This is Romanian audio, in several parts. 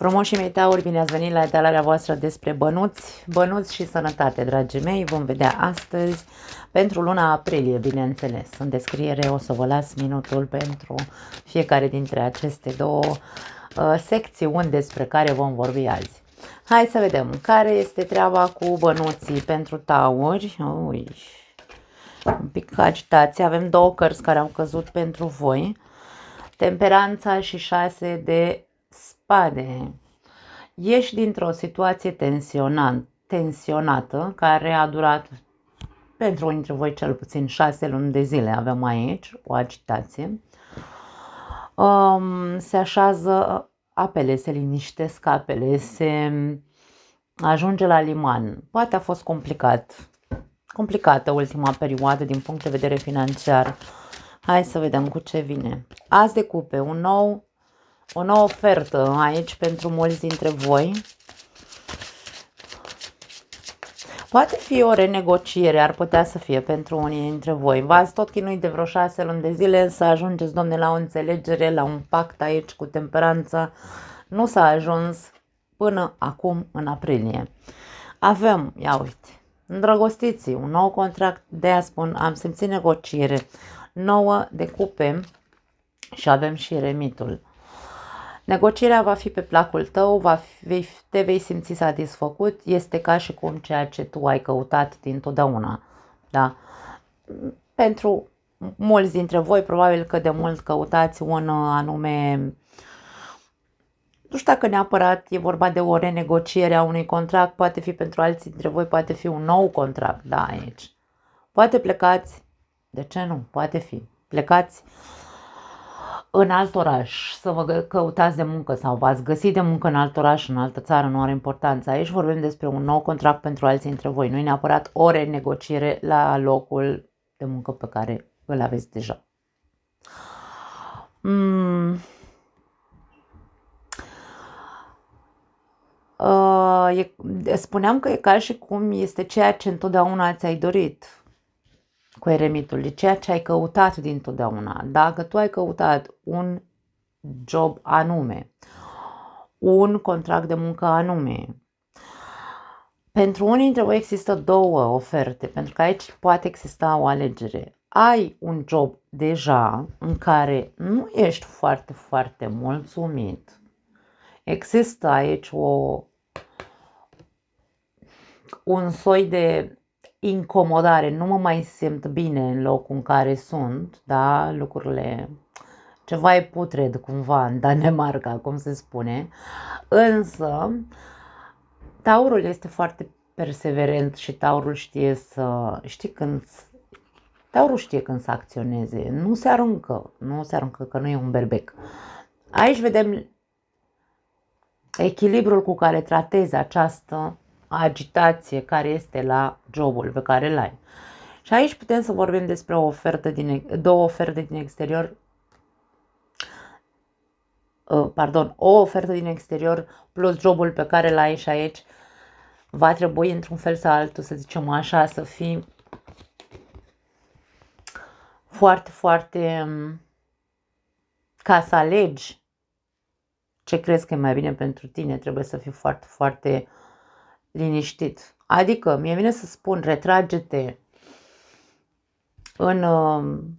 Frumoșii mei tauri, bine ați venit la etalarea voastră despre bănuți și sănătate, dragii mei. Vom vedea astăzi pentru luna aprilie, bineînțeles. În descriere o să vă las minutul pentru fiecare dintre aceste două secțiuni despre care vom vorbi azi. Hai să vedem care este treaba cu bănuții pentru tauri. Un pic agitație. Avem două cărți care au căzut pentru voi. Temperanța și 6 de spade. Ieși dintr-o situație tensionată care a durat pentru unii dintre voi cel puțin 6 luni de zile. Avem aici o agitație. Se așează apele, se liniștesc apele, se ajunge la liman. Poate a fost complicată ultima perioadă din punct de vedere financiar. Hai să vedem cu ce vine. As de cupe, o nouă ofertă aici pentru mulți dintre voi. Poate fi o renegociere, ar putea să fie pentru unii dintre voi. V-ați tot chinuit de vreo 6 luni de zile să ajungeți, domne, la o înțelegere, la un pact aici cu temperanța. Nu s-a ajuns până acum în aprilie. Avem, ia uite, îndrăgostiții, un nou contract, de-aia spun, am simțit negociere. 9 de cupe și avem și eremitul. Negocierea va fi pe placul tău, te vei simți satisfăcut, este ca și cum ceea ce tu ai căutat dintotdeauna. Da? Pentru mulți dintre voi, probabil că de mult căutați un anume, nu știu dacă neapărat e vorba de o renegociere a unui contract, poate fi pentru alții dintre voi, poate fi un nou contract, da, aici. Poate plecați, de ce nu? Poate fi. Plecați în alt oraș, să vă căutați de muncă sau v-ați găsit de muncă în alt oraș, în altă țară, nu are importanță. Aici vorbim despre un nou contract pentru alții dintre voi, nu e neapărat o renegociere la locul de muncă pe care îl aveți deja. Spuneam că e ca și cum este ceea ce întotdeauna ți-ai dorit cu eremitul, de ceea ce ai căutat dintotdeauna. Dacă tu ai căutat un job anume, un contract de muncă anume, pentru unii dintre voi există două oferte, pentru că aici poate exista o alegere. Ai un job deja în care nu ești foarte, foarte mulțumit. Există aici un soi de incomodare, nu mă mai simt bine în locul în care sunt, da, lucrurile, ceva e putred cumva în Danemarca, cum se spune, însă taurul este foarte perseverent și taurul taurul știe când să acționeze, nu se aruncă că nu e un berbec. Aici vedem echilibrul cu care tratezi această agitație care este la jobul pe care îl ai. Și aici putem să vorbim despre două oferte din exterior, o ofertă din exterior plus jobul pe care îl ai și aici va trebui într-un fel sau altul, să zicem așa, să fii foarte, foarte, ca să alegi ce crezi că e mai bine pentru tine, trebuie să fii foarte, foarte liniștit. Adică, mie vine să spun, retrage-te în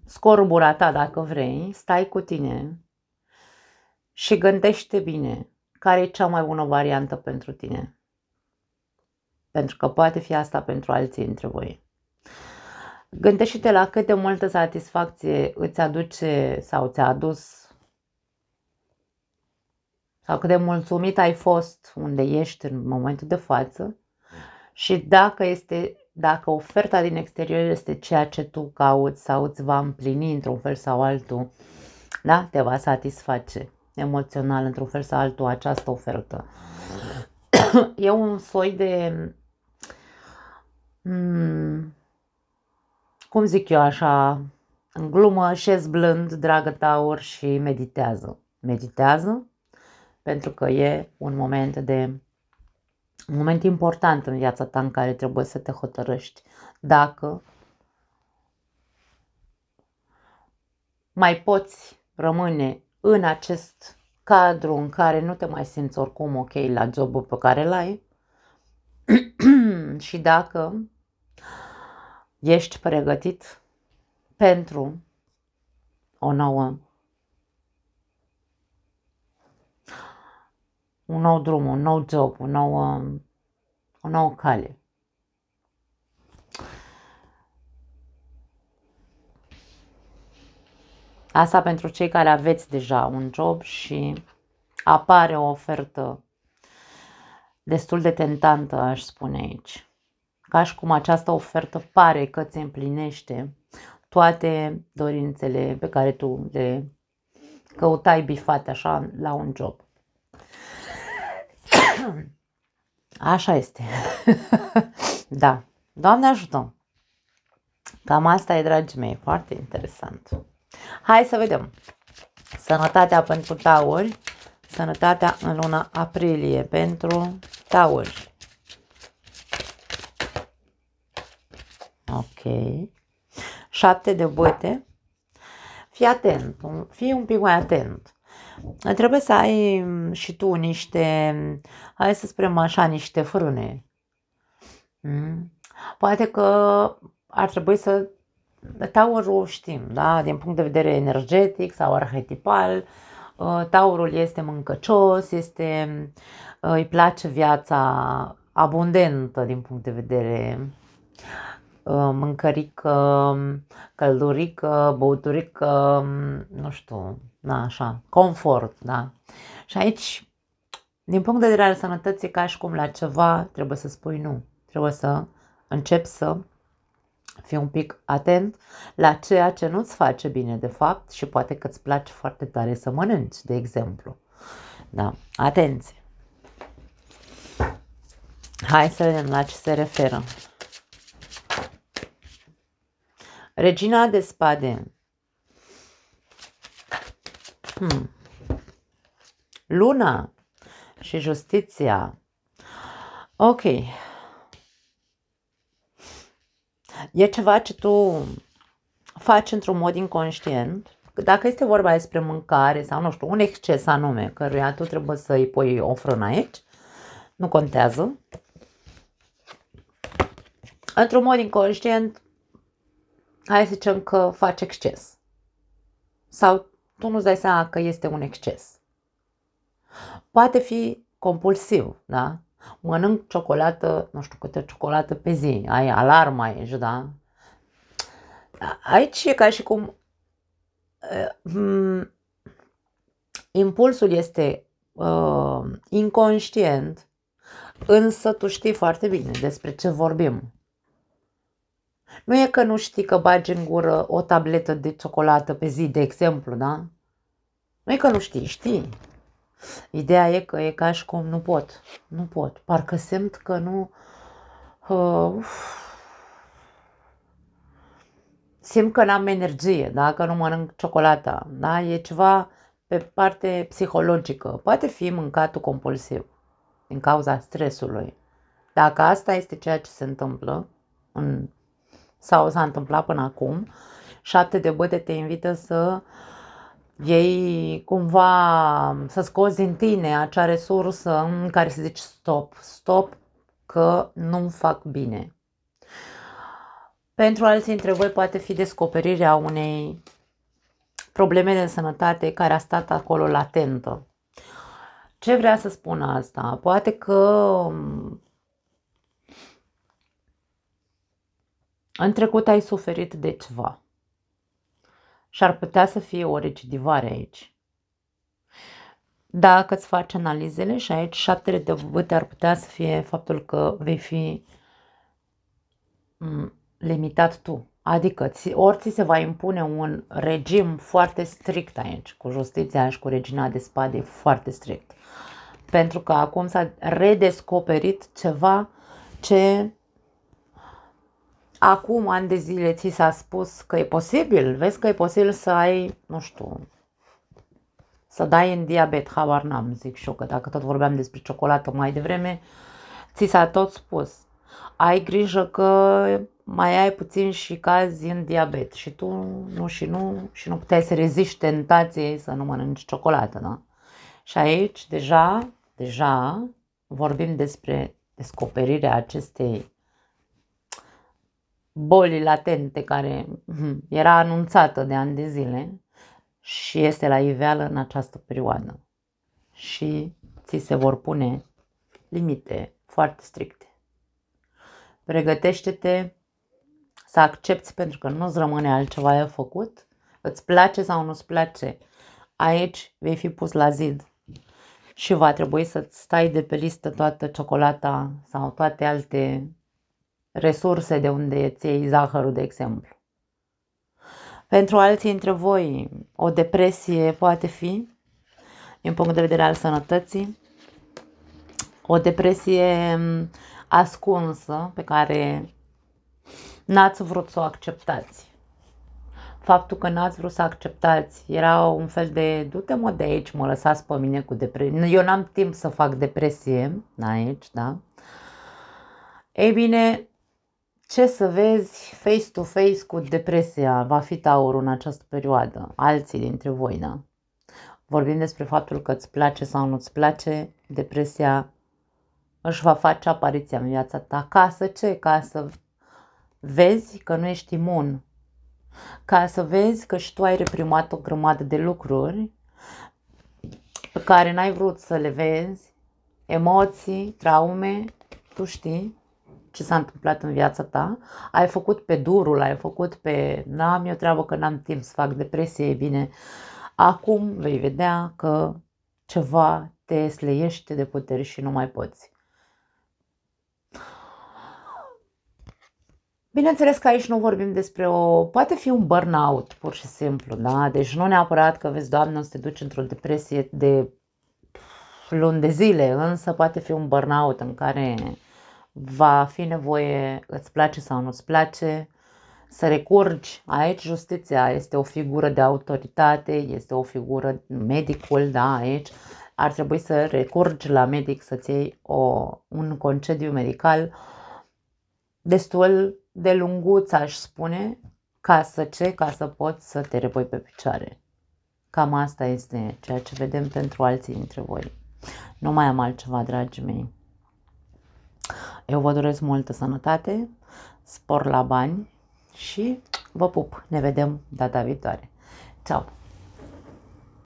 scorbura ta, dacă vrei, stai cu tine și gândește bine care e cea mai bună variantă pentru tine. Pentru că poate fi asta pentru alții dintre voi. Gândește-te la cât de multă satisfacție îți aduce sau ți-a adus sau cât de mulțumit ai fost unde ești în momentul de față și dacă oferta din exterior este ceea ce tu cauți sau îți va împlini într-un fel sau altul, da? Te va satisface emoțional într-un fel sau altul această ofertă. E un soi de, cum zic eu așa, în glumă, șezi blând, dragă taur, și meditează. Meditează pentru că e un moment important în viața ta în care trebuie să te hotărăști dacă mai poți rămâne în acest cadru în care nu te mai simți oricum ok la jobul pe care l-ai și dacă ești pregătit pentru un nou drum, un nou job, o nouă cale. Asta pentru cei care aveți deja un job și apare o ofertă destul de tentantă, aș spune aici. Ca și cum această ofertă pare că ți împlinește toate dorințele pe care tu le căutai bifate așa la un job. Așa este. Da. Doamne ajută! Cam asta e, dragii mei. Foarte interesant. Hai să vedem. Sănătatea pentru tauri. Sănătatea în luna aprilie pentru tauri. Ok. 7 de băte. Fii atent. Fii un pic mai atent. Trebuie să ai și tu niște, hai să spunem așa, niște frâne. Poate că ar trebui să, taurul știm, da? Din punct de vedere energetic sau arhetipal, taurul este mâncăcios, îi place viața abundentă din punct de vedere mâncărică, căldurică, băuturică, nu știu, da, așa, confort, da. Și aici, din punct de vedere al sănătății, ca și cum la ceva trebuie să spui nu. Trebuie să începi să fii un pic atent la ceea ce nu-ți face bine de fapt și poate că îți place foarte tare să mănânci, de exemplu. Da, atenție! Hai să vedem la ce se referă. Regina de spade. Luna și justiția. Ok. E ceva ce tu faci într-un mod inconștient. Dacă este vorba despre mâncare sau, nu știu, un exces anume, căruia tu trebuie să îi pui o frână aici, nu contează. Într-un mod inconștient, hai să zicem că faci exces. Sau tu nu-ți dai seama că este un exces. Poate fi compulsiv, da? Mănânc ciocolată, nu știu câte ciocolată pe zi, ai alarma aici, da? Aici e ca și cum impulsul este inconștient, însă tu știi foarte bine despre ce vorbim. Nu e că nu știi că bagi în gură o tabletă de ciocolată pe zi, de exemplu, da? Nu e că nu știi, știi. Ideea e că e ca și cum nu pot. Parcă simt că nu... simt că n-am energie, da? Că nu mănânc ciocolata, da? E ceva pe parte psihologică. Poate fi mâncatul compulsiv din cauza stresului. Dacă asta este ceea ce se întâmplă sau s-a întâmplat până acum, 7 de băte te invită să iei cumva, să scoți din tine acea resursă în care să zici stop, că nu-mi fac bine. Pentru alții dintre voi poate fi descoperirea unei probleme de sănătate care a stat acolo latentă. Ce vrea să spun asta? Poate că în trecut ai suferit de ceva și ar putea să fie o recidivare aici. Dacă îți faci analizele și aici 7 de băte ar putea să fie faptul că vei fi limitat tu. Adică ori ți se va impune un regim foarte strict aici, cu justiția și cu regina de spade, foarte strict. Pentru că acum s-a redescoperit ceva ce acum ani de zile ți s-a spus că e posibil. Vezi că e posibil să ai, nu știu, să dai în diabet, habar n-am, zic și eu, că dacă tot vorbeam despre ciocolată mai devreme, ți s-a tot spus. Ai grijă că mai ai puțin și cazi în diabet și tu nu puteai să reziști tentației să nu mănânci ciocolată, da? Și aici deja vorbim despre descoperirea acestei boli latente care era anunțată de ani de zile și este la iveală în această perioadă. Și ți se vor pune limite foarte stricte. Pregătește-te să accepti pentru că nu-ți rămâne altceva de făcut. Îți place sau nu-ți place, aici vei fi pus la zid și va trebui să-ți stai de pe listă toată ciocolata sau toate alte resurse de unde îți iei zahărul, de exemplu. Pentru alții dintre voi, o depresie poate fi, din punct de vedere al sănătății, o depresie ascunsă pe care n-ați vrut să o acceptați. Faptul că n-ați vrut să acceptați era un fel de du-te mă de aici, mă lăsați pe mine cu depresie. Eu n-am timp să fac depresie aici, da? Ei bine, ce să vezi face to face cu depresia va fi Taurul în această perioadă, alții dintre voi, da? Vorbim despre faptul că îți place sau nu-ți place, depresia își va face apariția în viața ta. Ca să ce? Ca să vezi că nu ești imun. Ca să vezi că și tu ai reprimat o grămadă de lucruri pe care n-ai vrut să le vezi, emoții, traume, tu știi ce s-a întâmplat în viața ta, ai făcut pe durul, ai făcut pe n-am eu treabă că n-am timp să fac depresie, e bine, acum vei vedea că ceva te sleiește de putere și nu mai poți. Bineînțeles că aici nu vorbim despre poate fi un burnout, pur și simplu, da? Deci nu neapărat că vezi, Doamne, o să te duci într-o depresie de luni de zile, însă poate fi un burnout în care va fi nevoie, îți place sau nu-ți place, să recurgi. Aici justiția este o figură de autoritate, este o figură, medicul, da, aici ar trebui să recurgi la medic, să-ți iei un concediu medical destul de lunguț, aș spune, ca să poți să te repui pe picioare. Cam asta este ceea ce vedem pentru alții dintre voi. Nu mai am altceva, dragii mei. Eu vă doresc multă sănătate, spor la bani și vă pup. Ne vedem data viitoare. Ceau!